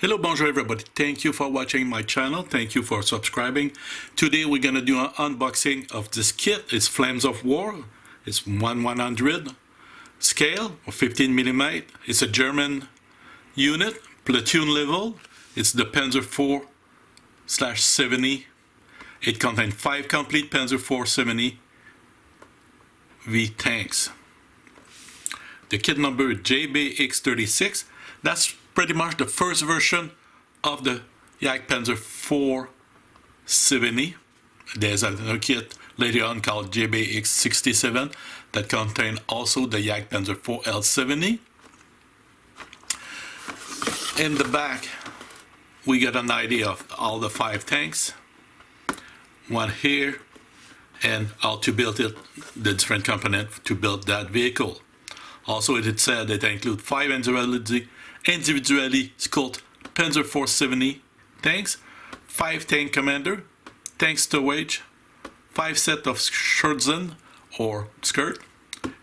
Hello, bonjour everybody. Thank you for watching my channel. Thank you for subscribing. Today we're going to do an unboxing of this kit. It's Flames of War. It's 1/100 scale or 15mm. It's a German unit, platoon level. It's the Panzer IV/70. It contains 5 complete Panzer IV 70 V tanks. The kit number is GBX36. That's pretty much the first version of the Jagdpanzer IV 70. There's a kit later on called GBX37 that contains also the Jagdpanzer IV L70. In the back, we get an idea of all the 5 tanks. One here, and how to build it, the different components to build that vehicle. Also, it said it includes 5 individually sculpted Panzer IV 70 tanks, 5 tank commander, tank stowage, 5 set of Schürzen or skirt,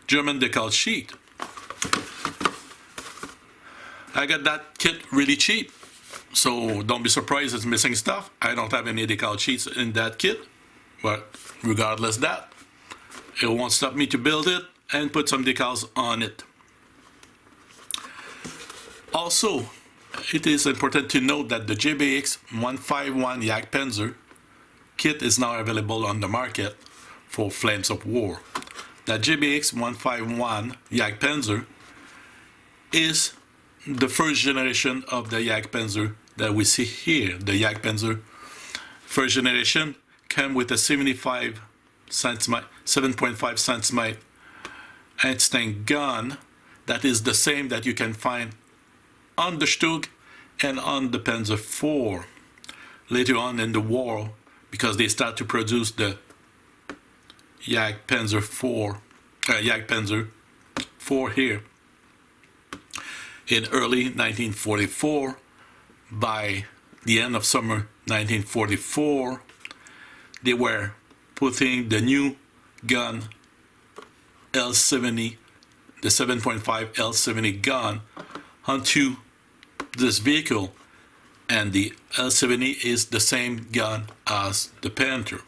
German decal sheet. I got that kit really cheap, so don't be surprised it's missing stuff. I don't have any decal sheets in that kit, but regardless of that, it won't stop me to build it and put some decals on it. Also, it is important to note that the GBX151 Jagdpanzer kit is now available on the market for Flames of War. The GBX151 Jagdpanzer is the first generation of the Jagdpanzer that we see here. The Jagdpanzer first generation came with a 7.5 cm anti-tank gun that is the same that you can find on the StuG and on the Panzer IV. Later on in the war, because they start to produce the Jagdpanzer IV here in early 1944. By the end of summer 1944, they were putting the new gun L70, the 7.5 L70 gun onto this vehicle, and the L70 is the same gun as the Panther.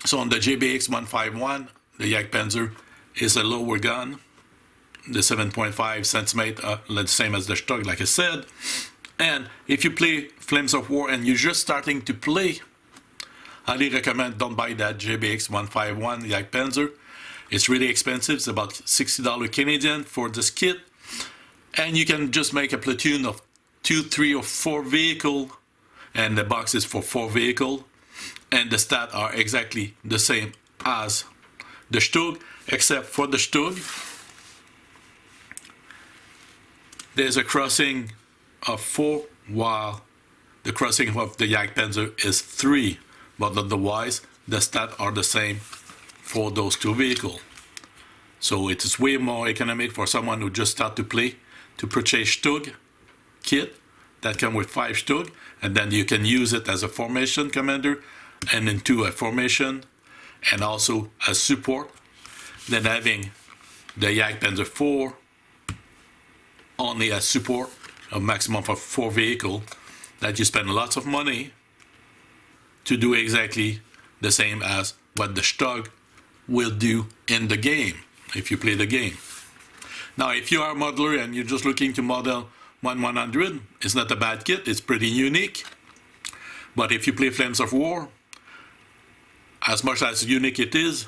So on the GBX151, the Jagdpanzer is a lower gun, the 7.5 centimeter, the same as the StuG, like I said. And if you play Flames of War and you're just starting to play, I highly recommend don't buy that GBX151 Jagdpanzer. It's really expensive. It's about $60 Canadian for this kit. And you can just make a platoon of 2, 3, or 4 vehicles. And the box is for 4 vehicles. And the stats are exactly the same as the StuG, except for the StuG, there's a crossing of 4, while the crossing of the Jagdpanzer is 3. But otherwise, the stats are the same for those 2 vehicles. So it is way more economic for someone who just start to play to purchase StuG kit that come with 5 StuG, and then you can use it as a formation commander and into a formation and also as support, than having the Jagdpanzer IV only as support, a maximum of 4 vehicles, that you spend lots of money to do exactly the same as what the StuG will do in the game, if you play the game. Now, if you are a modeler and you're just looking to model 1/100, it's not a bad kit, it's pretty unique. But if you play Flames of War, as much as unique it is,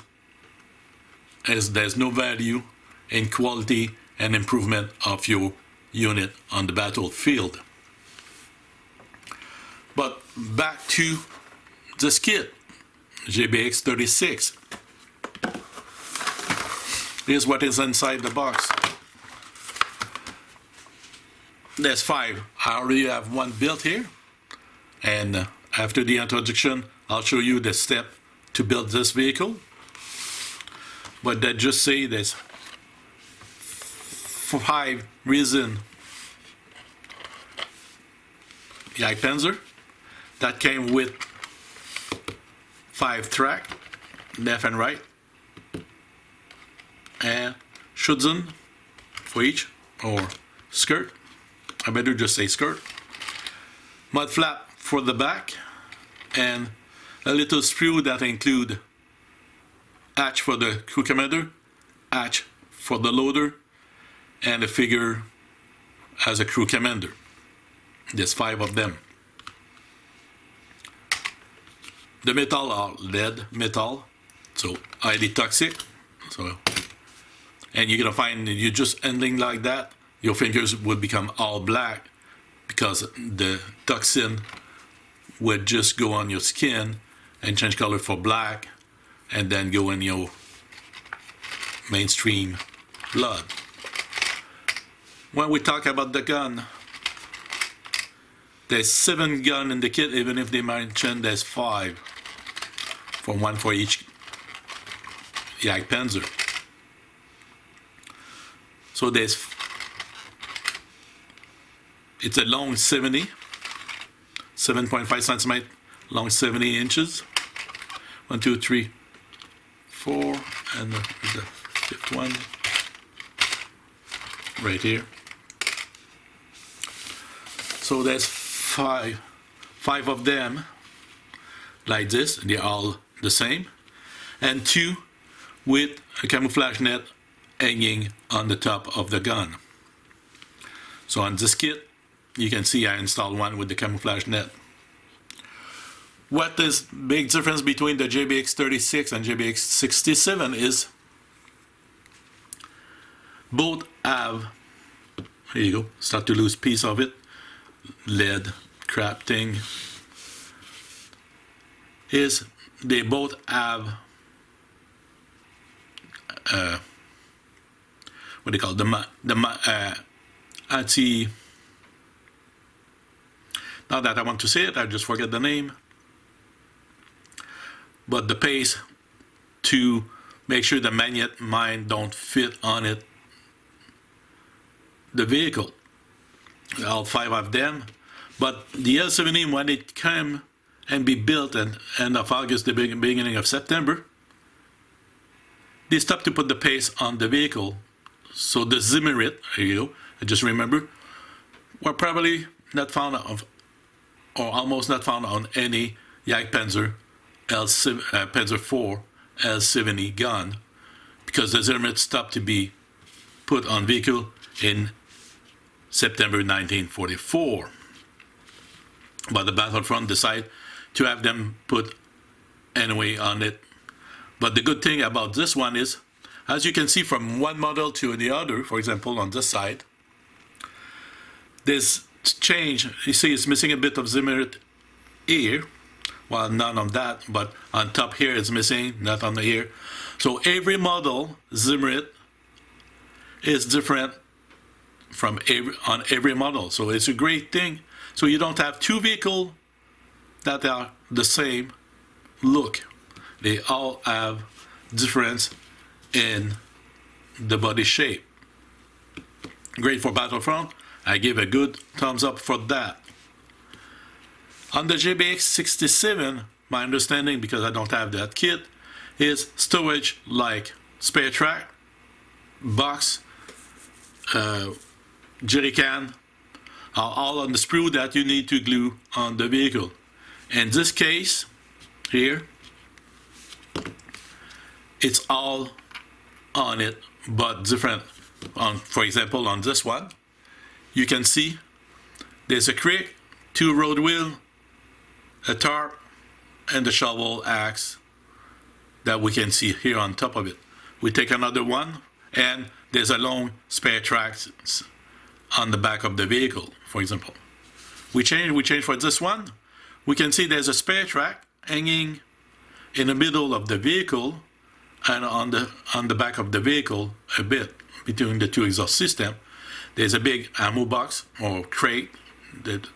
as there's no value in quality and improvement of your unit on the battlefield. But back to this kit, GBX36. Here's what is inside the box. There's 5. I already have 1 built here, and after the introduction, I'll show you the step to build this vehicle. But that just say there's 5 resin Jagdpanzer that came with 5 track, left and right, and Schürzen for each, or skirt, I better just say skirt. Mud flap for the back, and a little sprue that include hatch for the crew commander, hatch for the loader, and a figure as a crew commander. There's 5 of them. The metal are lead metal, so highly toxic. So, and you're gonna find you just handling like that, your fingers would become all black because the toxin would just go on your skin and change color for black, and then go in your mainstream blood. When we talk about the gun, there's 7 guns in the kit, even if they mention there's 5, for 1 for each Jagdpanzer. So it's a long 7.5 centimeter, long 70 inches. 1, 2, 3, 4, and the 5th one right here. So there's five of them like this. They're all the same, and 2 with a camouflage net hanging on the top of the gun. So on this kit, you can see I installed one with the camouflage net. What is big difference between the GBX36 and GBX37 is both have, here you go, start to lose piece of it, lead crap thing, is they both have what do you call it? The anti, now that I want to say it, I just forget the name, but the paste to make sure the magnet mine don't fit on it, the vehicle, all 5 of them. But the L-17, when it came and be built at end of August, the beginning of September, they stopped to put the paste on the vehicle. So the Zimmerit, here you go, I just remember, were probably not found of, or almost not found on any Jagdpanzer Panzer IV L-70 gun, because the Zimmerit stopped to be put on vehicle in September 1944. But the Battlefront decided to have them put anyway on it. But the good thing about this one is, as you can see from one model to the other, for example on this side, there's change. You see it's missing a bit of Zimmerit here, well, none on that, but on top here it's missing, not on the here. So every model Zimmerit is different from on every model, so it's a great thing. So you don't have 2 vehicles that are the same look. They all have difference in the body shape. Great for Battlefront. I give a good thumbs up for that. On the GBX37, my understanding, because I don't have that kit, is stowage like spare track, box, jerry can, are all on the sprue that you need to glue on the vehicle. In this case, here, it's all on it, but different. For example, on this one, you can see there's a crick, 2 road wheel, a tarp, and the shovel axe that we can see here on top of it. We take another one, and there's a long spare track on the back of the vehicle, for example. We change for this one. We can see there's a spare track hanging in the middle of the vehicle and on the back of the vehicle a bit between the 2 exhaust systems. There's a big ammo box or crate that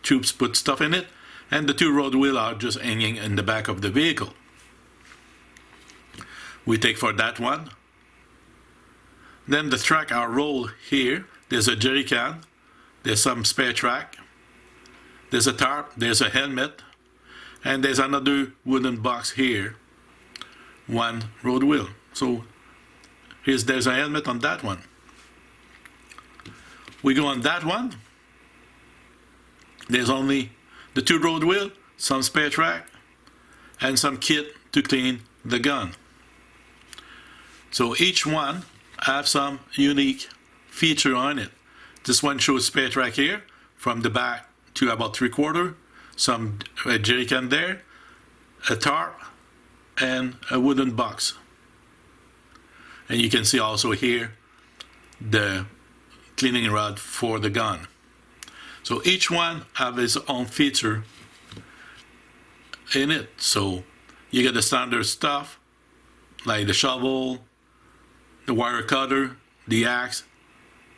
troops put stuff in it, and the 2 road wheels are just hanging in the back of the vehicle. We take for that one. Then the track are rolled here. There's a jerry can, there's some spare track, there's a tarp, there's a helmet, and there's another wooden box here, 1 road wheel. So there's a helmet on that one. We go on that one, there's only the 2 road wheel, some spare track, and some kit to clean the gun. So each one have some unique feature on it. This one shows spare track here, from the back to about 3/4, some jerry can there, a tarp, and a wooden box. And you can see also here the cleaning rod for the gun. So each one have its own feature in it. So you get the standard stuff like the shovel, the wire cutter, the axe,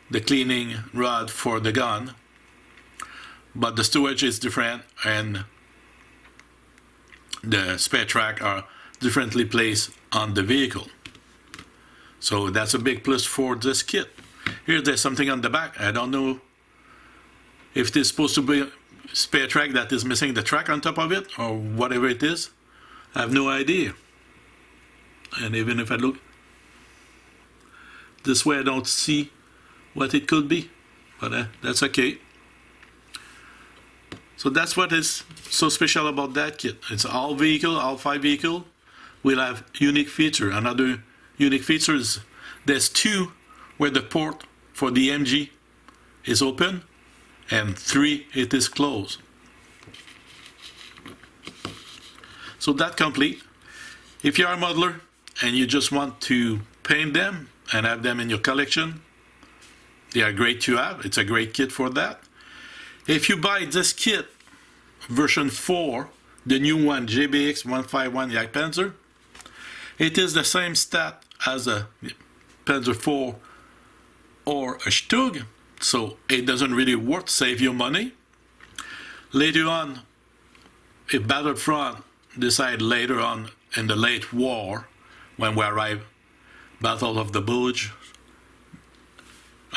the cleaning rod for the gun. But the stowage is different, and the spare track are differently placed on the vehicle. So that's a big plus for this kit. Here there's something on the back. I don't know if it's supposed to be a spare track that is missing the track on top of it, or whatever it is. I have no idea. And even if I look this way, I don't see what it could be, but that's okay. So that's what is so special about that kit. It's all vehicle, all 5 vehicle will have unique feature. Another unique feature is there's 2 where the port for the MG is open, and 3 it is closed. So that complete. If you are a modeler and you just want to paint them and have them in your collection, they are great to have. It's a great kit for that. If you buy this kit, version 4, the new one, GBX151 Jagdpanzer, it is the same stat as a Panzer IV or a StuG, so it doesn't really worth to save your money. Later on, if Battlefront decide later on in the late war, when we arrive, Battle of the Bulge,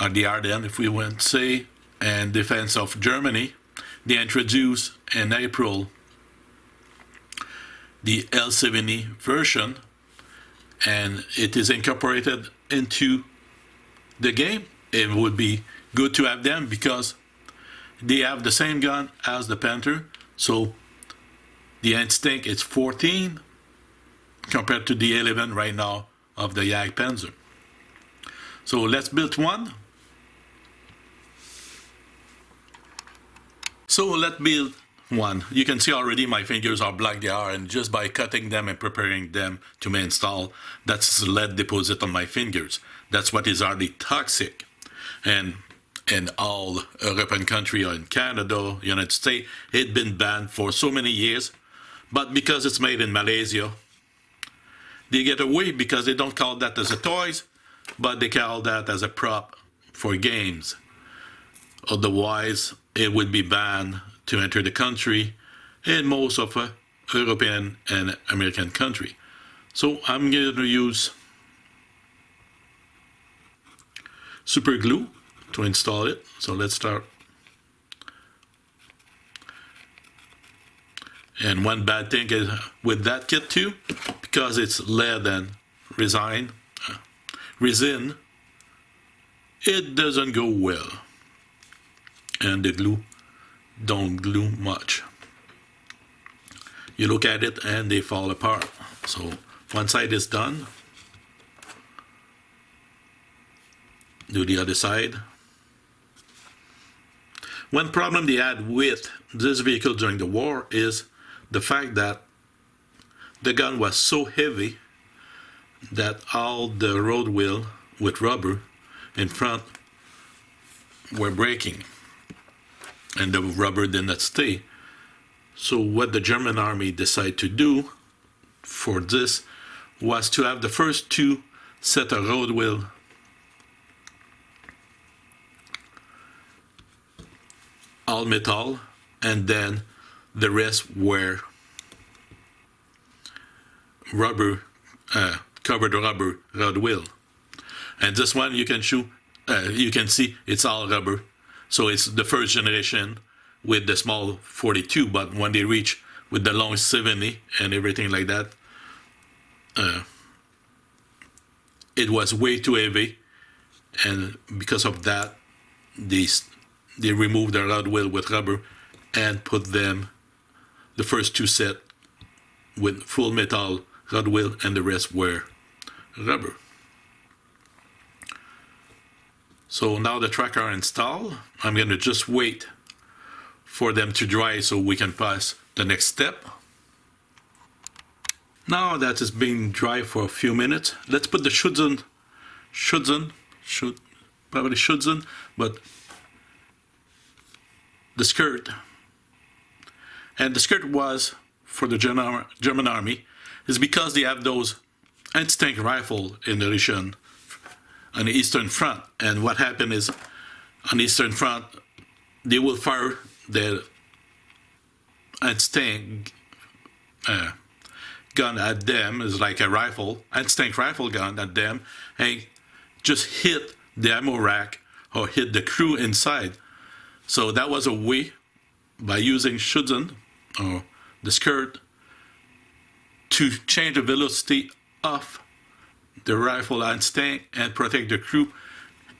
or the Ardennes, if we want to say, and defense of Germany, they introduced in April the L70 version, and it is incorporated into the game. It would be good to have them because they have the same gun as the Panther, so the instinct is 14 compared to the 11 right now of the Jagdpanzer. So let's build one. So let's build one. You can see already my fingers are black they are, and just by cutting them and preparing them to be installed, that's lead deposit on my fingers. That's what is already toxic. And in all European countries, or in Canada, United States, it's been banned for so many years. But because it's made in Malaysia, they get away because they don't call that as a toys, but they call that as a prop for games. Otherwise, it would be banned to enter the country in most of European and American country. So I'm going to use super glue to install it. So let's start. And one bad thing is with that kit too, because it's lead and resin, it doesn't go well. And the glue don't glue much. You look at it and they fall apart. So one side is done. Do the other side. One problem they had with this vehicle during the war is the fact that the gun was so heavy that all the road wheel with rubber in front were breaking, and the rubber did not stay. So what the German army decided to do for this was to have the first 2 set of road wheel all metal, and then the rest were rubber, covered rubber road wheel. And this one you can you can see it's all rubber. So it's the first generation with the small 42, but when they reach with the long 70 and everything like that, it was way too heavy, and because of that, they removed the road wheel with rubber and put them, the first two set, with full metal rod wheel, and the rest were rubber. So now the track are installed. I'm going to just wait for them to dry so we can pass the next step. Now that it's being dry for a few minutes, let's put the Schürzen, but the skirt. And the skirt was for the German army, is because they have those anti-tank rifle in the Russian on the Eastern Front. And what happened is, on the Eastern Front, they will fire their anti-tank gun at them, is like a rifle, anti-tank rifle gun at them, and just hit the ammo rack or hit the crew inside. So that was a way, by using Schürzen, or the skirt, to change the velocity of the rifle anti-tank and protect the crew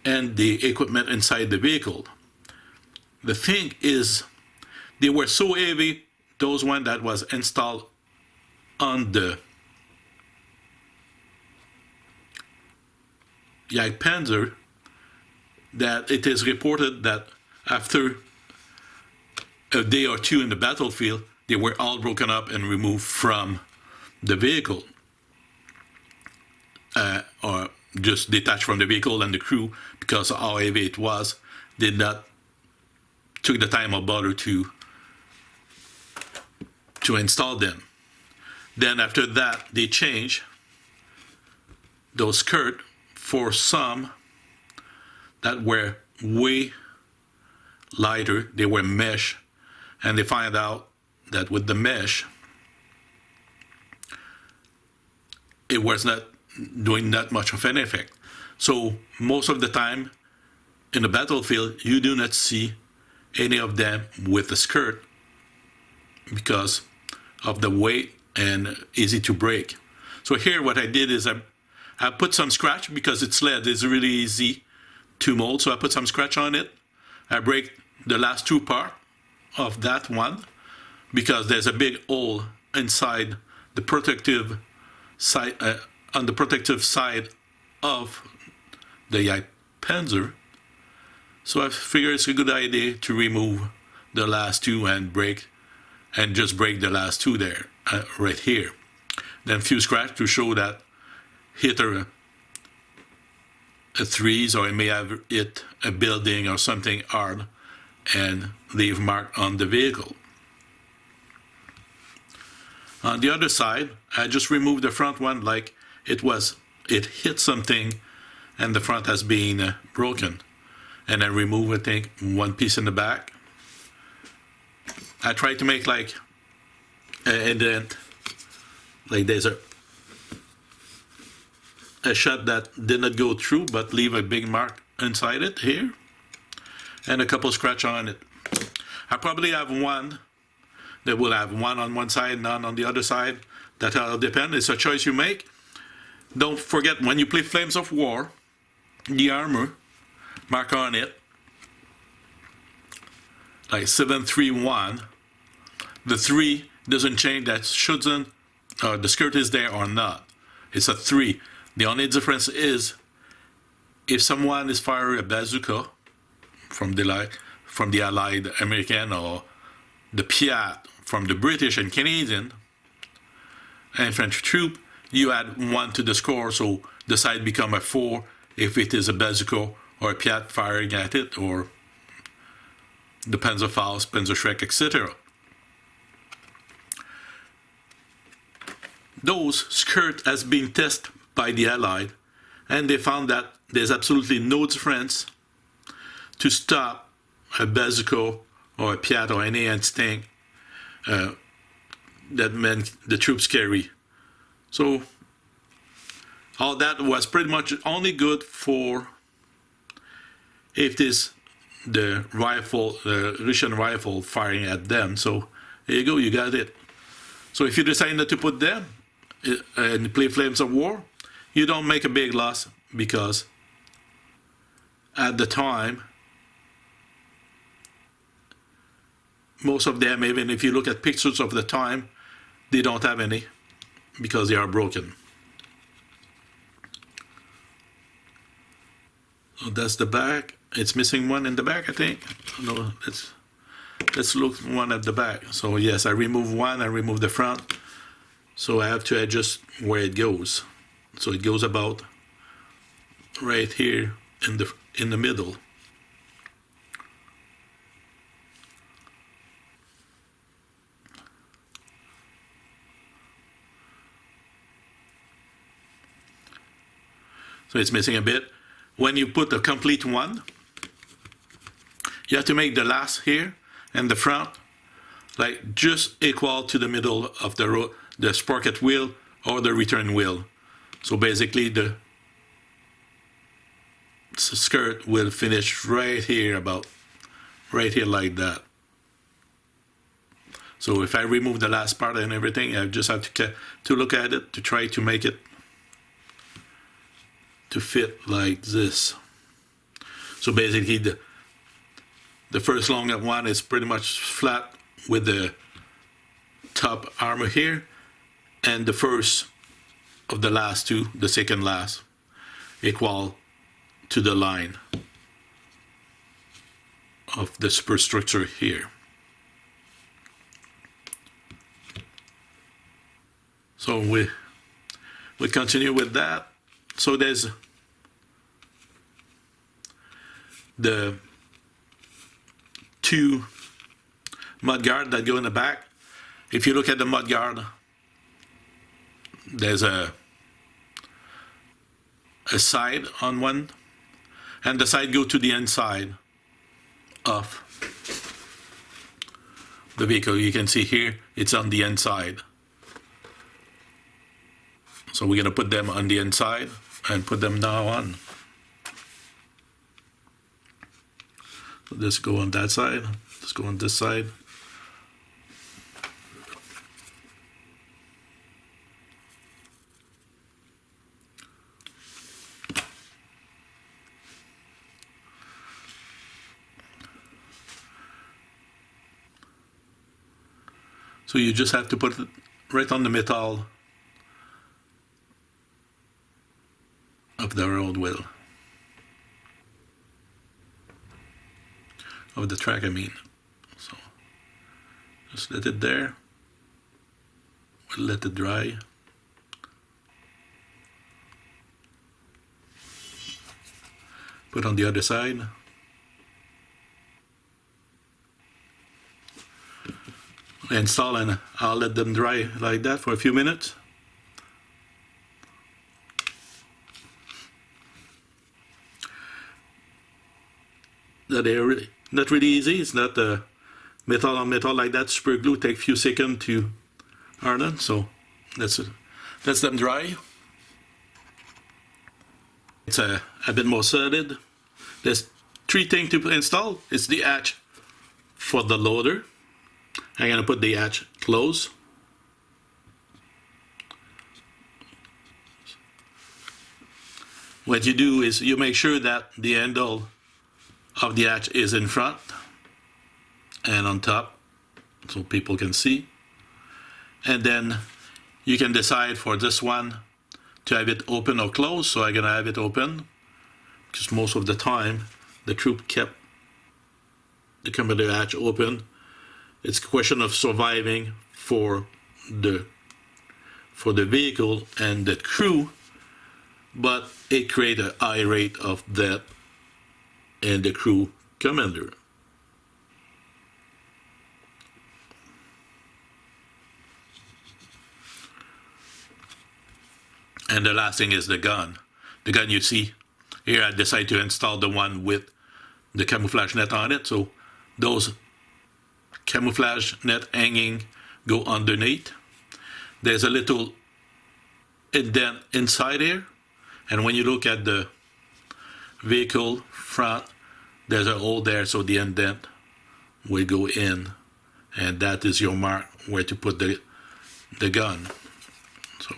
and the equipment inside the vehicle. The thing is, they were so heavy, those one that was installed on the Jagdpanzer, that it is reported that after a day or two in the battlefield, they were all broken up and removed from the vehicle, or just detached from the vehicle, and the crew, because of how heavy it was, did not took the time or bother to install them. Then after that, they changed those skirt for some that were way lighter. They were mesh, and they find out that with the mesh, it was not doing that much of an effect. So most of the time in the battlefield, you do not see any of them with the skirt because of the weight and easy to break. So here what I did is I put some scratch, because it's lead, it's really easy to mold, so I put some scratch on it. I break the last two parts of that one, because there's a big hole inside the protective side, on the protective side of the Jagdpanzer. So I figure it's a good idea to remove the last two and just break the last two there, right here. Then a few scratch to show that hit a threes, or it may have hit a building or something hard and leave mark on the vehicle. On the other side, I just removed the front one like it hit something and the front has been broken. And I remove, I think, one piece in the back. I tried to make like an indent, like there's a shot that did not go through, but leave a big mark inside it here, and a couple scratch on it. I probably have one that will have one on one side, none on the other side. That'll depend. It's a choice you make. Don't forget, when you play Flames of War, the armor, mark on it, like 731. The 3 doesn't change, that Schürzen, the skirt is there or not. It's a 3. The only difference is if someone is firing a bazooka from the Allied American, or the Piat from the British and Canadian infantry troop, you add 1 to the score, so the side become a 4 if it is a bazooka or a Piat firing at it, or the Panzer IV, Panzer Schreck, etc. Those skirt has been tested by the Allied, and they found that there's absolutely no difference to stop a bazooka or a Piat or any anti-tank that meant the troops carry. So all that was pretty much only good for if this the rifle, the Russian rifle firing at them. So there you go, you got it. So if you decide not to put them and play Flames of War, you don't make a big loss, because at the time most of them, even if you look at pictures of the time, they don't have any because they are broken. So that's the back. It's missing one in the back, I think. No, let's look one at the back. So yes, I remove one, I remove the front. So I have to adjust where it goes. So it goes about right here in the middle. So it's missing a bit. When you put a complete one, you have to make the last here and the front like just equal to the middle of the sprocket wheel or the return wheel. So basically the skirt will finish right here, about right here like that. So if I remove the last part and everything, I just have to look at it to try to make it to fit like this. So basically the first long one is pretty much flat with the top armor here, and the first of the last two, the second last, equal to the line of the superstructure here. So we continue with that. So there's the two mudguard that go in the back. If you look at the mudguard, there's a side on one, and the side go to the inside of the vehicle. You can see here it's on the inside. So we're gonna put them on the inside and put them now on. So this go on that side, this go on this side. So you just have to put it right on the metal of the road wheel. Of the track, I mean. So just let it there. We'll let it dry. Put on the other side. Install, and I'll let them dry like that for a few minutes. That they're really, not really easy. It's not metal on metal like that. Super glue take a few seconds to harden. So let's them dry. It's a bit more solid. There's three things to install. It's the hatch for the loader. I'm gonna put the hatch close. What you do is you make sure that the handle of the hatch is in front and on top so people can see. And then you can decide for this one to have it open or closed. So I'm gonna have it open because most of the time the troop kept the commander hatch open. It's a question of surviving for the vehicle and the crew, but it creates a high rate of death in the crew commander. And the last thing is the gun. The gun you see here, I decided to install the one with the camouflage net on it. So those camouflage net hanging go underneath. There's a little indent inside here, and when you look at the vehicle front, there's a hole there, so the indent will go in, and that is your mark where to put the gun. So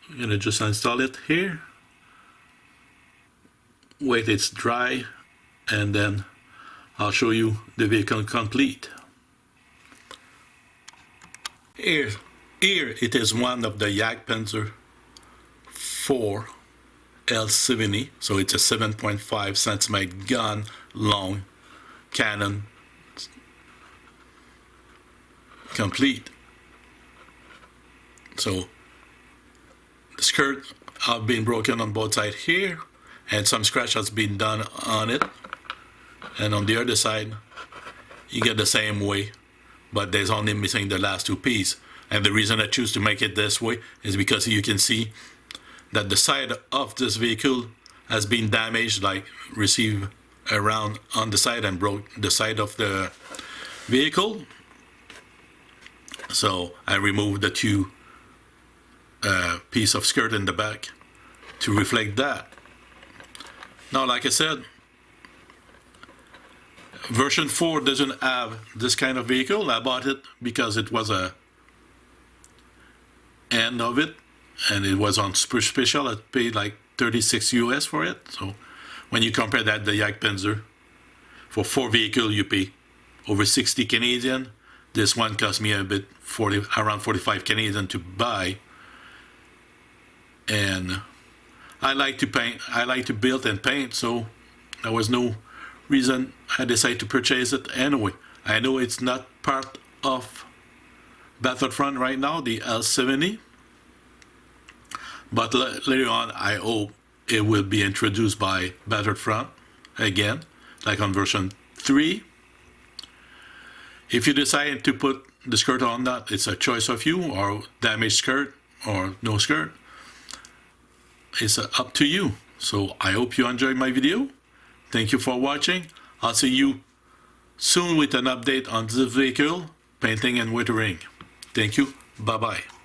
I'm gonna just install it here. Wait it's dry, and then I'll show you the vehicle complete. Here it is one of the Jagdpanzer IV L70, so it's a 7.5 centimeter gun long cannon complete. So the skirt have been broken on both sides here, and some scratch has been done on it, and on the other side you get the same way, but there's only missing the last two pieces. And the reason I choose to make it this way is because you can see that the side of this vehicle has been damaged, like received a round on the side and broke the side of the vehicle. So I removed the two piece of skirt in the back to reflect that. Now, like I said, version 4 doesn't have this kind of vehicle. I bought it because it was a end of it, and it was on super special. I paid like 36 US for it. So when you compare that to the Jagdpanzer, for 4 vehicles you pay over 60 Canadian. This one cost me a bit, around 45 Canadian to buy. And I like to paint, I like to build and paint, so there was no reason I decided to purchase it anyway. I know it's not part of Battlefront right now, the L70, but later on I hope it will be introduced by Battlefront again, like on version 3. If you decide to put the skirt on that, it's a choice of you, or damaged skirt or no skirt. It's up to you. So I hope you enjoyed my video. Thank you for watching. I'll see you soon with an update on this vehicle, painting and weathering. Thank you. Bye-bye.